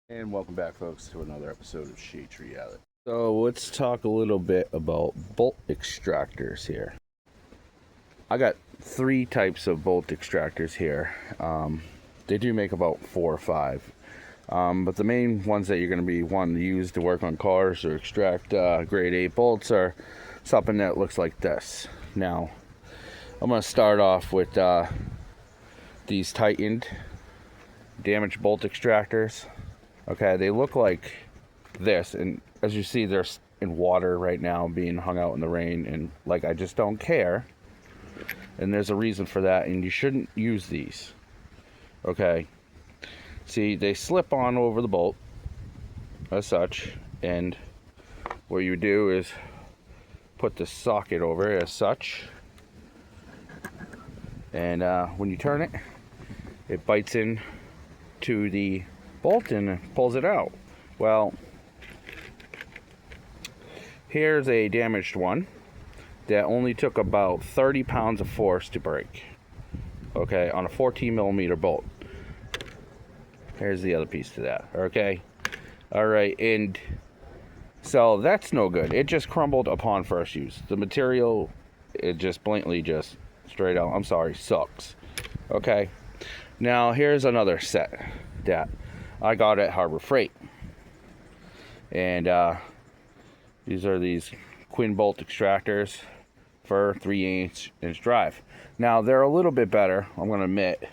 And welcome back, folks, to another episode of Shades Reality. So let's talk a little bit about bolt extractors here. I got three types of bolt extractors here. They do make about 4 or 5. But the main ones that you're going to be wanting to use to work on cars or extract grade 8 bolts are something that looks like this. Now, I'm going to start off with these tightened damaged bolt extractors. Okay, they look like this, and as you see, they're in water right now, being hung out in the rain, and like, I just don't care. And there's a reason for that, and you shouldn't use these. Okay, see, they slip on over the bolt as such, and what you do is put the socket over it as such, and when you turn it, it bites in to the bolt and pulls it out. Well, here's a damaged one that only took about 30 pounds of force to break. Okay, on a 14 millimeter bolt. Here's the other piece to that. Okay, all right, and so that's no good. It just crumbled upon first use. The material, it just blatantly just straight out, I'm sorry, sucks. Okay, now here's another set that I got at Harbor Freight, and these are these Quinn bolt extractors for 3/8 inch drive. Now they're a little bit better, I'm going to admit.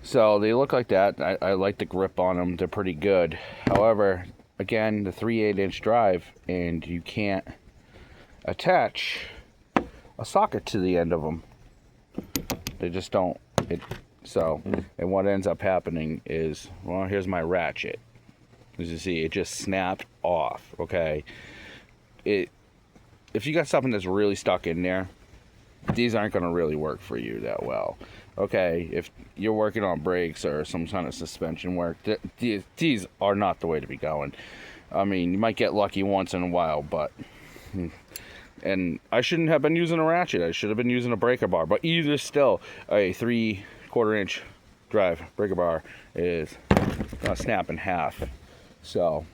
So they look like that. I like the grip on them. They're pretty good. However, again, the 3/8 inch drive, and you can't attach a socket to the end of them. They just don't. And what ends up happening is, well, here's my ratchet. As you see, it just snapped off. Okay, if you got something that's really stuck in there, these aren't going to really work for you that well. Okay, if you're working on brakes or some kind of suspension work, these are not the way to be going. I mean, you might get lucky once in a while, but and I shouldn't have been using a ratchet. I should have been using a breaker bar. But either still, a 3/4 inch drive breaker bar is gonna snap in half. So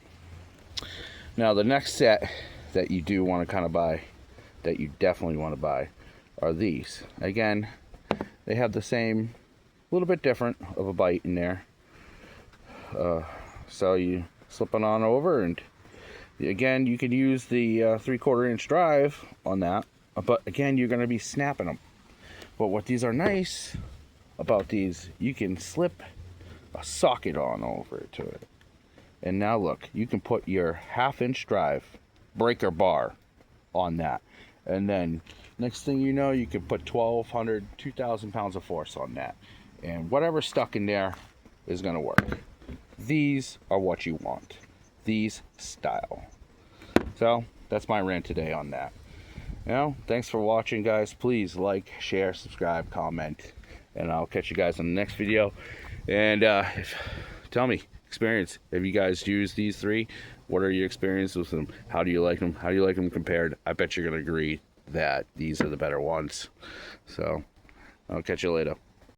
now the next set that you do want to kind of buy, that you definitely want to buy, are these. Again, they have the same, little bit different of a bite in there. So you slip it on over, and again, you can use the 3/4 inch drive on that, but again, you're going to be snapping them. But what these are nice about these, you can slip a socket on over to it. And now look, you can put your 1/2 inch drive breaker bar on that. And then next thing you know, you can put 1,200, 2,000 pounds of force on that. And whatever's stuck in there is going to work. These are what you want. These style. So that's my rant today on that. Thanks for watching, guys. Please like, share, subscribe, comment, and I'll catch you guys on the next video. And tell me, experience, have you guys used these three? What are your experiences with them? How do you like them? How do you like them compared? I bet you're gonna agree that these are the better ones. So I'll catch you later.